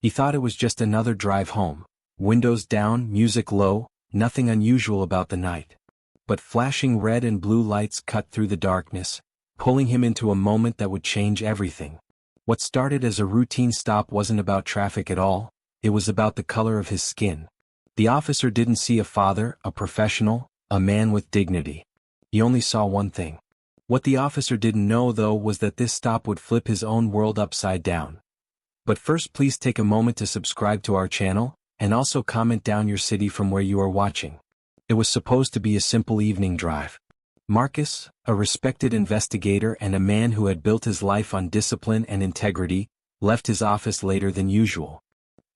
He thought it was just another drive home. Windows down, music low, nothing unusual about the night. But flashing red and blue lights cut through the darkness, pulling him into a moment that would change everything. What started as a routine stop wasn't about traffic at all, it was about the color of his skin. The officer didn't see a father, a professional, a man with dignity. He only saw one thing. What the officer didn't know, though, was that this stop would flip his own world upside down. But first, please take a moment to subscribe to our channel, and also comment down your city from where you are watching. It was supposed to be a simple evening drive. Marcus, a respected investigator and a man who had built his life on discipline and integrity, left his office later than usual.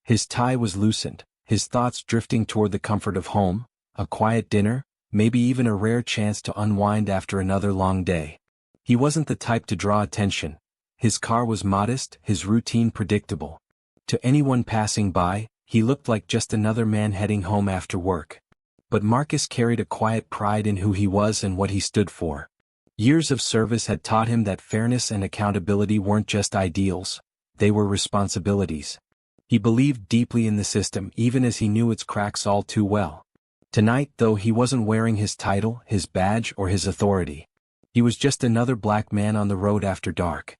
His tie was loosened, his thoughts drifting toward the comfort of home, a quiet dinner, maybe even a rare chance to unwind after another long day. He wasn't the type to draw attention. His car was modest, his routine predictable. To anyone passing by, he looked like just another man heading home after work. But Marcus carried a quiet pride in who he was and what he stood for. Years of service had taught him that fairness and accountability weren't just ideals, they were responsibilities. He believed deeply in the system even as he knew its cracks all too well. Tonight, though, he wasn't wearing his title, his badge, or his authority. He was just another black man on the road after dark.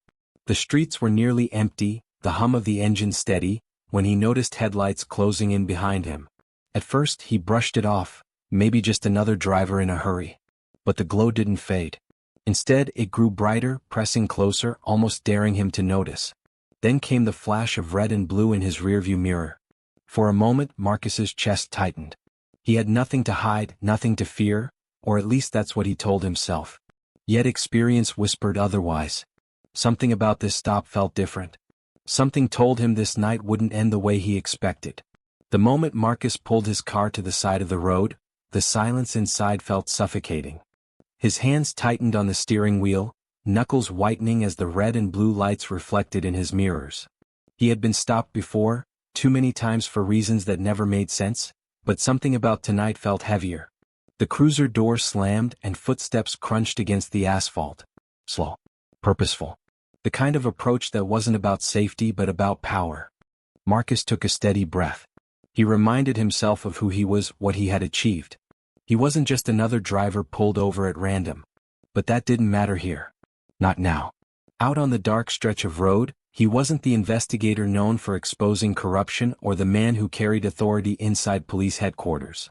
The streets were nearly empty, the hum of the engine steady, when he noticed headlights closing in behind him. At first, he brushed it off, maybe just another driver in a hurry. But the glow didn't fade. Instead, it grew brighter, pressing closer, almost daring him to notice. Then came the flash of red and blue in his rearview mirror. For a moment, Marcus's chest tightened. He had nothing to hide, nothing to fear, or at least that's what he told himself. Yet experience whispered otherwise. Something about this stop felt different. Something told him this night wouldn't end the way he expected. The moment Marcus pulled his car to the side of the road, the silence inside felt suffocating. His hands tightened on the steering wheel, knuckles whitening as the red and blue lights reflected in his mirrors. He had been stopped before, too many times for reasons that never made sense, but something about tonight felt heavier. The cruiser door slammed and footsteps crunched against the asphalt. Slow. Purposeful. The kind of approach that wasn't about safety but about power. Marcus took a steady breath. He reminded himself of who he was, what he had achieved. He wasn't just another driver pulled over at random. But that didn't matter here. Not now. Out on the dark stretch of road, he wasn't the investigator known for exposing corruption or the man who carried authority inside police headquarters.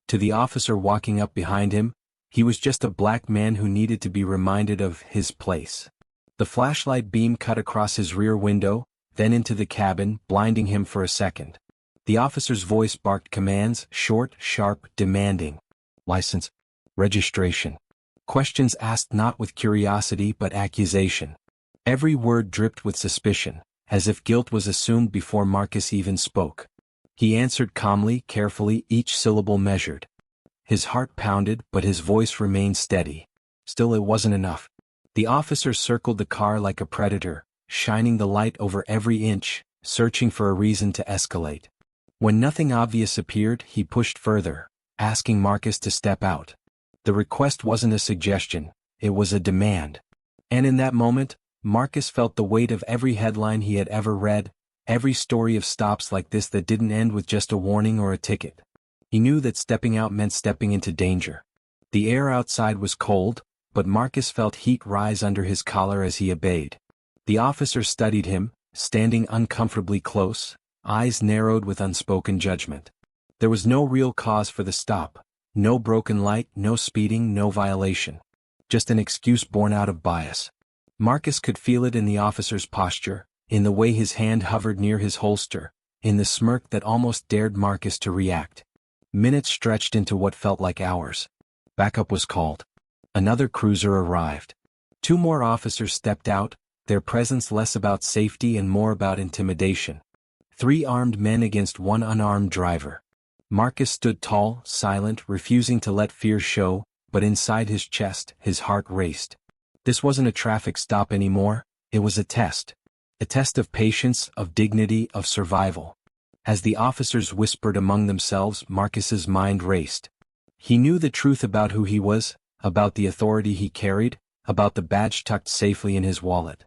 To the officer walking up behind him, he was just a black man who needed to be reminded of his place. The flashlight beam cut across his rear window, then into the cabin, blinding him for a second. The officer's voice barked commands, short, sharp, demanding. License. Registration. Questions asked not with curiosity but accusation. Every word dripped with suspicion, as if guilt was assumed before Marcus even spoke. He answered calmly, carefully, each syllable measured. His heart pounded, but his voice remained steady. Still, it wasn't enough. The officer circled the car like a predator, shining the light over every inch, searching for a reason to escalate. When nothing obvious appeared, he pushed further, asking Marcus to step out. The request wasn't a suggestion, it was a demand. And in that moment, Marcus felt the weight of every headline he had ever read, every story of stops like this that didn't end with just a warning or a ticket. He knew that stepping out meant stepping into danger. The air outside was cold, but Marcus felt heat rise under his collar as he obeyed. The officer studied him, standing uncomfortably close, eyes narrowed with unspoken judgment. There was no real cause for the stop, no broken light, no speeding, no violation. Just an excuse born out of bias. Marcus could feel it in the officer's posture, in the way his hand hovered near his holster, in the smirk that almost dared Marcus to react. Minutes stretched into what felt like hours. Backup was called. Another cruiser arrived. 2 more officers stepped out, their presence less about safety and more about intimidation. 3 armed men against 1 unarmed driver. Marcus stood tall, silent, refusing to let fear show, but inside his chest, his heart raced. This wasn't a traffic stop anymore, it was a test. A test of patience, of dignity, of survival. As the officers whispered among themselves, Marcus's mind raced. He knew the truth about who he was, about the authority he carried, about the badge tucked safely in his wallet.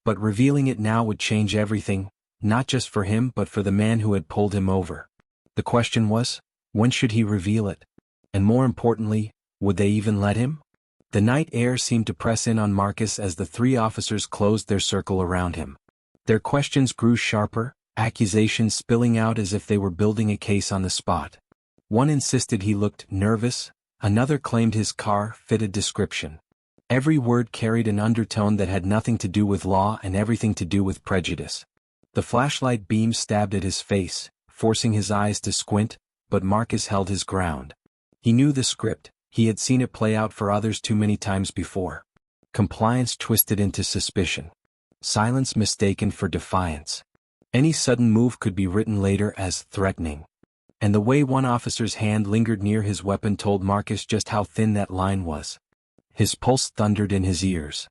But revealing it now would change everything, not just for him but for the man who had pulled him over. The question was, when should he reveal it? And more importantly, would they even let him? The night air seemed to press in on Marcus as the three officers closed their circle around him. Their questions grew sharper, accusations spilling out as if they were building a case on the spot. One insisted he looked nervous, another claimed his car fitted description. Every word carried an undertone that had nothing to do with law and everything to do with prejudice. The flashlight beam stabbed at his face, forcing his eyes to squint, but Marcus held his ground. He knew the script, he had seen it play out for others too many times before. Compliance twisted into suspicion. Silence mistaken for defiance. Any sudden move could be written later as threatening. And the way one officer's hand lingered near his weapon told Marcus just how thin that line was. His pulse thundered in his ears.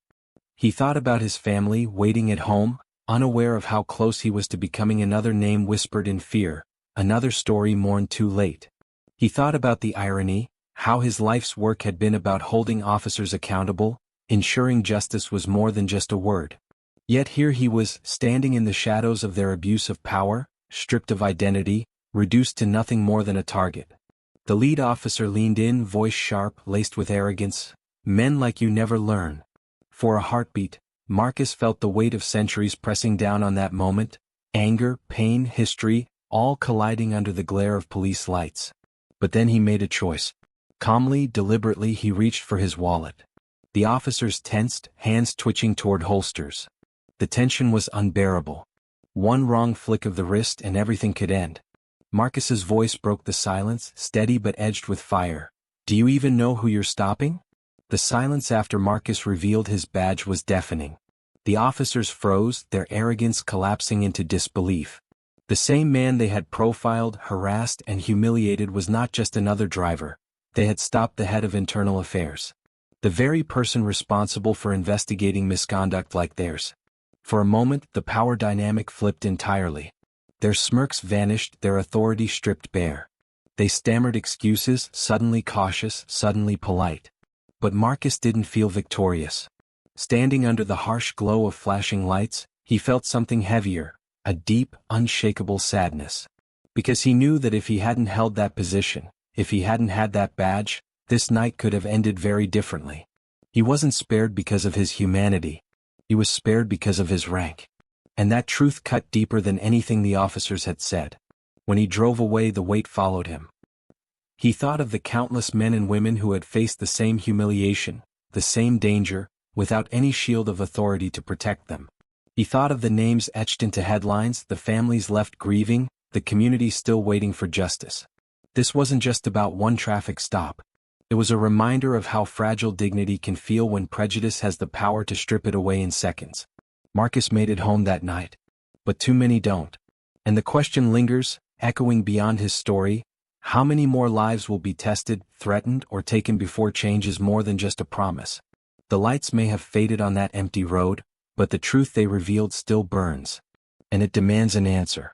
He thought about his family waiting at home, unaware of how close he was to becoming another name whispered in fear, another story mourned too late. He thought about the irony, how his life's work had been about holding officers accountable, ensuring justice was more than just a word. Yet here he was, standing in the shadows of their abuse of power, stripped of identity, reduced to nothing more than a target. The lead officer leaned in, voice sharp, laced with arrogance. "Men like you never learn." For a heartbeat, Marcus felt the weight of centuries pressing down on that moment, anger, pain, history, all colliding under the glare of police lights. But then he made a choice. Calmly, deliberately he reached for his wallet. The officers tensed, hands twitching toward holsters. The tension was unbearable. One wrong flick of the wrist and everything could end. Marcus's voice broke the silence, steady but edged with fire. "Do you even know who you're stopping?" The silence after Marcus revealed his badge was deafening. The officers froze, their arrogance collapsing into disbelief. The same man they had profiled, harassed, and humiliated was not just another driver. They had stopped the head of internal affairs. The very person responsible for investigating misconduct like theirs. For a moment, the power dynamic flipped entirely. Their smirks vanished, their authority stripped bare. They stammered excuses, suddenly cautious, suddenly polite. But Marcus didn't feel victorious. Standing under the harsh glow of flashing lights, he felt something heavier, a deep, unshakable sadness. Because he knew that if he hadn't held that position, if he hadn't had that badge, this night could have ended very differently. He wasn't spared because of his humanity. He was spared because of his rank. And that truth cut deeper than anything the officers had said. When he drove away, the weight followed him. He thought of the countless men and women who had faced the same humiliation, the same danger, without any shield of authority to protect them. He thought of the names etched into headlines, the families left grieving, the community still waiting for justice. This wasn't just about one traffic stop. It was a reminder of how fragile dignity can feel when prejudice has the power to strip it away in seconds. Marcus made it home that night. But too many don't. And the question lingers, echoing beyond his story: how many more lives will be tested, threatened, or taken before change is more than just a promise? The lights may have faded on that empty road, but the truth they revealed still burns. And it demands an answer.